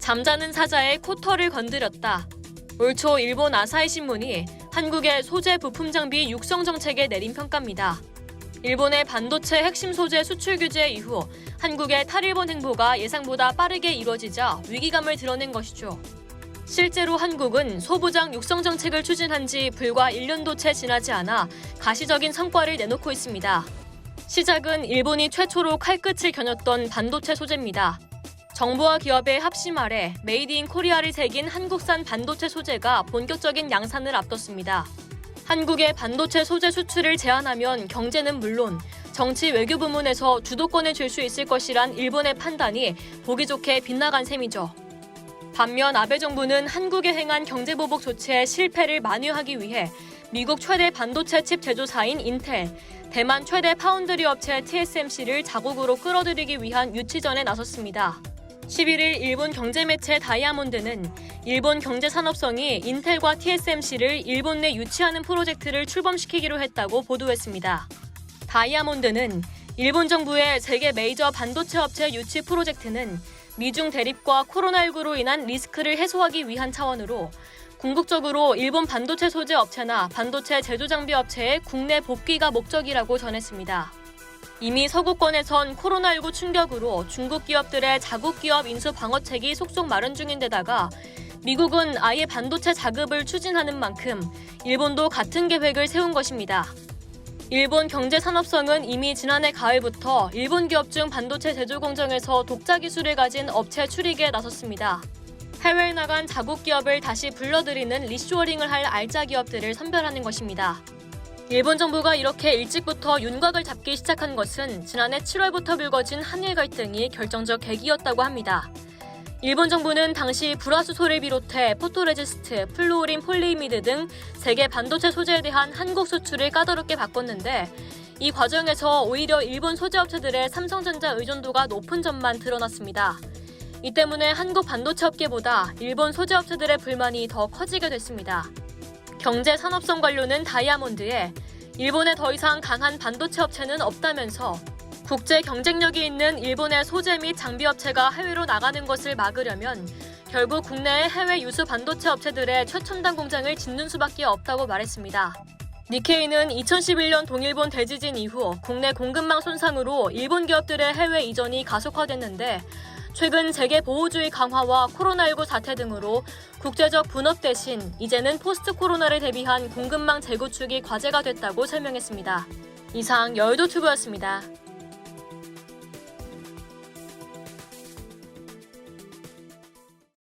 잠자는 사자의 코털을 건드렸다. 올 초 일본 아사히 신문이 한국의 소재 부품 장비 육성 정책에 내린 평가입니다. 일본의 반도체 핵심 소재 수출 규제 이후 한국의 탈일본 행보가 예상보다 빠르게 이루어지자 위기감을 드러낸 것이죠. 실제로 한국은 소부장 육성 정책을 추진한 지 불과 1년도 채 지나지 않아 가시적인 성과를 내놓고 있습니다. 시작은 일본이 최초로 칼끝을 겨눴던 반도체 소재입니다. 정부와 기업의 합심 아래 메이드 인 코리아를 새긴 한국산 반도체 소재가 본격적인 양산을 앞뒀습니다. 한국의 반도체 소재 수출을 제한하면 경제는 물론 정치 외교 부문에서 주도권을 줄 수 있을 것이란 일본의 판단이 보기 좋게 빗나간 셈이죠. 반면 아베 정부는 한국에 행한 경제보복 조치의 실패를 만회하기 위해 미국 최대 반도체 칩 제조사인 인텔, 대만 최대 파운드리 업체 TSMC를 자국으로 끌어들이기 위한 유치전에 나섰습니다. 11일 일본 경제매체 다이아몬드는 일본 경제산업성이 인텔과 TSMC를 일본 내 유치하는 프로젝트를 출범시키기로 했다고 보도했습니다. 다이아몬드는 일본 정부의 세계 메이저 반도체 업체 유치 프로젝트는 미중 대립과 코로나19로 인한 리스크를 해소하기 위한 차원으로 궁극적으로 일본 반도체 소재 업체나 반도체 제조 장비 업체의 국내 복귀가 목적이라고 전했습니다. 이미 서구권에선 코로나19 충격으로 중국 기업들의 자국 기업 인수 방어책이 속속 마련 중인 데다가 미국은 아예 반도체 자급을 추진하는 만큼 일본도 같은 계획을 세운 것입니다. 일본 경제산업성은 이미 지난해 가을부터 일본 기업 중 반도체 제조 공정에서 독자 기술을 가진 업체 출입에 나섰습니다. 해외에 나간 자국 기업을 다시 불러들이는 리쇼어링을 할 알짜 기업들을 선별하는 것입니다. 일본 정부가 이렇게 일찍부터 윤곽을 잡기 시작한 것은 지난해 7월부터 불거진 한일 갈등이 결정적 계기였다고 합니다. 일본 정부는 당시 불화수소를 비롯해 포토레지스트, 플루오린 폴리이미드 등 세계 반도체 소재에 대한 한국 수출을 까다롭게 바꿨는데 이 과정에서 오히려 일본 소재업체들의 삼성전자 의존도가 높은 점만 드러났습니다. 이 때문에 한국 반도체 업계보다 일본 소재업체들의 불만이 더 커지게 됐습니다. 경제산업성 관료는 다이아몬드에 일본에 더 이상 강한 반도체 업체는 없다면서 국제 경쟁력이 있는 일본의 소재 및 장비 업체가 해외로 나가는 것을 막으려면 결국 국내의 해외 유수 반도체 업체들의 최첨단 공장을 짓는 수밖에 없다고 말했습니다. 니케이는 2011년 동일본 대지진 이후 국내 공급망 손상으로 일본 기업들의 해외 이전이 가속화됐는데 최근 세계 보호주의 강화와 코로나19 사태 등으로 국제적 분업 대신 이제는 포스트 코로나를 대비한 공급망 재구축이 과제가 됐다고 설명했습니다. 이상 여의도투브였습니다.